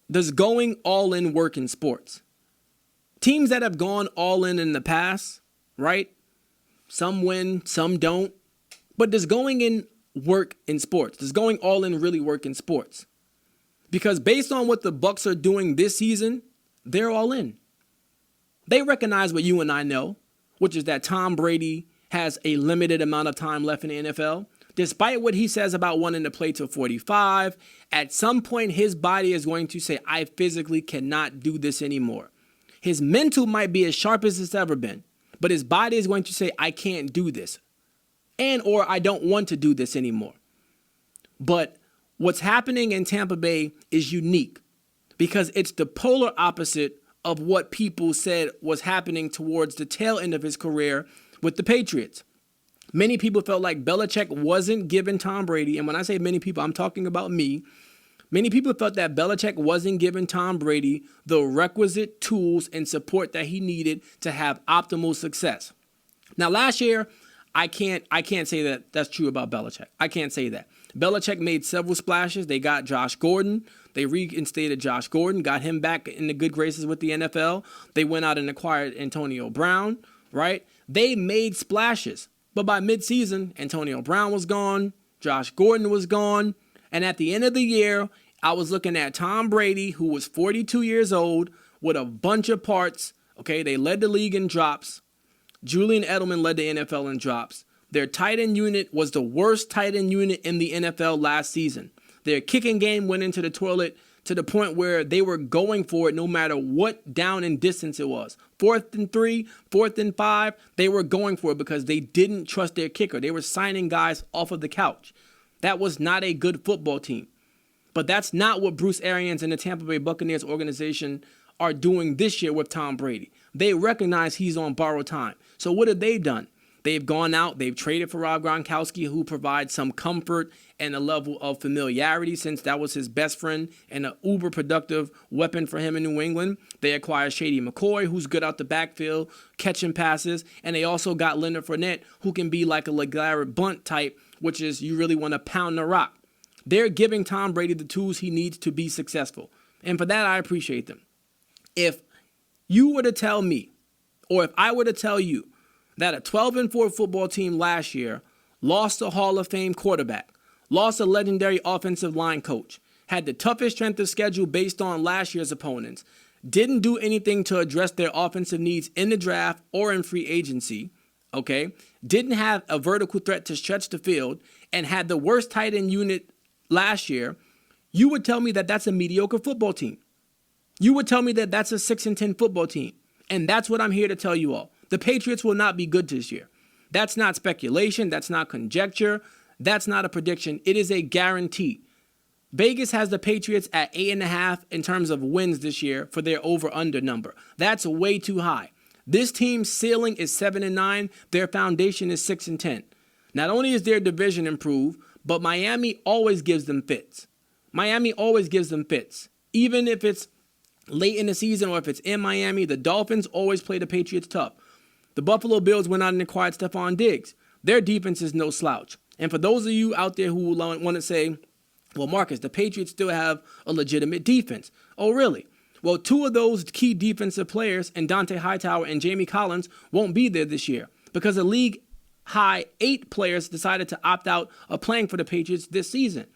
Does going all in work in sports? Teams that have gone all in the past, right? Some win, some don't. But does going in work in sports? Does going all in really work in sports? Because based on what the Bucs are doing this season, they're all in. They recognize what you and I know, which is that Tom Brady has a limited amount of time left in the NFL. Despite what he says about wanting to play till 45, at some point his body is going to say, I physically cannot do this anymore. His mental might be as sharp as it's ever been, but his body is going to say, I can't do this. And or I don't want to do this anymore. But what's happening in Tampa Bay is unique because it's the polar opposite of what people said was happening towards the tail end of his career with the Patriots. Many people felt like Belichick wasn't giving Tom Brady, and when I say many people, I'm talking about me. Many people felt that Belichick wasn't giving Tom Brady the requisite tools and support that he needed to have optimal success. Now, last year, I can't say that that's true about Belichick. I can't say that. Belichick made several splashes. They got Josh Gordon. They reinstated Josh Gordon, got him back in the good graces with the NFL. They went out and acquired Antonio Brown, right? They made splashes. But by midseason, Antonio Brown was gone, Josh Gordon was gone, and at the end of the year, I was looking at Tom Brady, who was 42 years old, with a bunch of parts. Okay, they led the league in drops. Julian Edelman led the NFL in drops. Their tight end unit was the worst tight end unit in the NFL last season. Their kicking game went into the toilet to the point where they were going for it no matter what down and distance it was. 4th and 3, 4th and 5, they were going for it because they didn't trust their kicker. They were signing guys off of the couch. That was not a good football team. But that's not what Bruce Arians and the Tampa Bay Buccaneers organization are doing this year with Tom Brady. They recognize he's on borrowed time. So what have they done? They've gone out, they've traded for Rob Gronkowski, who provides some comfort and a level of familiarity since that was his best friend and an uber productive weapon for him in New England. They acquired Shady McCoy, who's good out the backfield, catching passes. And they also got Leonard Fournette, who can be like a LeGarrette Blount type, which is you really want to pound the rock. They're giving Tom Brady the tools he needs to be successful. And for that, I appreciate them. If you were to tell me, or if I were to tell you, that a 12-4 football team last year lost a Hall of Fame quarterback, lost a legendary offensive line coach, had the toughest strength of schedule based on last year's opponents, didn't do anything to address their offensive needs in the draft or in free agency, okay, didn't have a vertical threat to stretch the field, and had the worst tight end unit last year, you would tell me that that's a mediocre football team. You would tell me that that's a 6-10 football team. And that's what I'm here to tell you all. The Patriots will not be good this year. That's not speculation. That's not conjecture. That's not a prediction. It is a guarantee. Vegas has the Patriots at 8.5 in terms of wins this year for their over-under number. That's way too high. This team's ceiling is 7-9. Their foundation is 6-10. Not only is their division improved, but Miami always gives them fits. Miami always gives them fits. Even if it's late in the season or if it's in Miami, the Dolphins always play the Patriots tough. The Buffalo Bills went out and acquired Stephon Diggs. Their defense is no slouch. And for those of you out there who want to say, well, Marcus, the Patriots still have a legitimate defense. Oh, really? Well, two of those key defensive players, and Dante Hightower and Jamie Collins, won't be there this year because the league high 8 players decided to opt out of playing for the Patriots this season.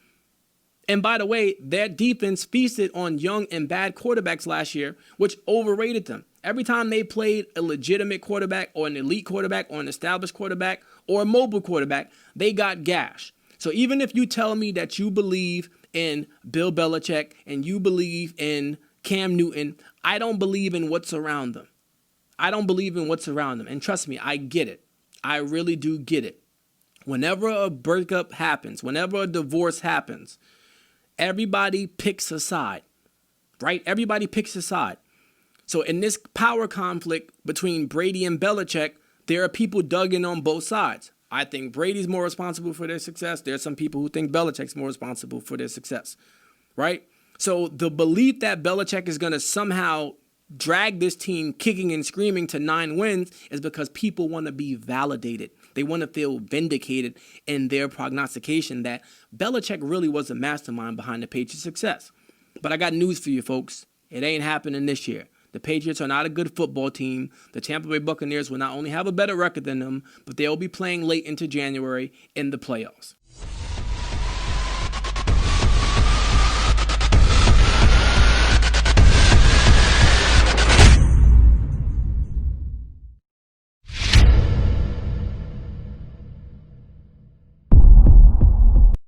And by the way, their defense feasted on young and bad quarterbacks last year, which overrated them. Every time they played a legitimate quarterback or an elite quarterback or an established quarterback or a mobile quarterback, they got gashed. So even if you tell me that you believe in Bill Belichick and you believe in Cam Newton, I don't believe in what's around them. I don't believe in what's around them. And trust me, I get it. I really do get it. Whenever a breakup happens, whenever a divorce happens, everybody picks a side, right? Everybody picks a side. So in this power conflict between Brady and Belichick, there are people dug in on both sides. I think Brady's more responsible for their success. There are some people who think Belichick's more responsible for their success, right? So the belief that Belichick is going to somehow drag this team kicking and screaming to 9 wins is because people want to be validated. They want to feel vindicated in their prognostication that Belichick really was the mastermind behind the Patriots' success. But I got news for you, folks. It ain't happening this year. The Patriots are not a good football team. The Tampa Bay Buccaneers will not only have a better record than them, but they'll be playing late into January in the playoffs.